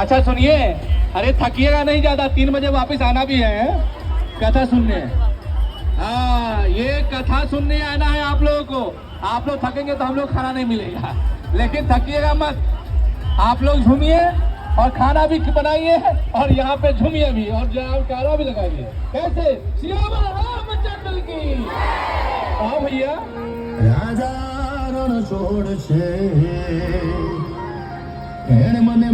अच्छा सुनिए, अरे थकिएगा नहीं ज्यादा, 3 बजे वापस आना भी है कथा सुनने। हाँ, ये कथा सुनने आना है आप लोगों को। आप लोग थकेंगे तो हम लोग खाना नहीं मिलेगा, लेकिन थकिएगा मत। आप लोग झूमिए और खाना भी बनाइए और यहाँ पे झूमिए भी और जयकारा भी लगाइए। कैसे? सियावर रामचंद्र की। हाँ भैया, राजा रण छोड़ छे, एण मने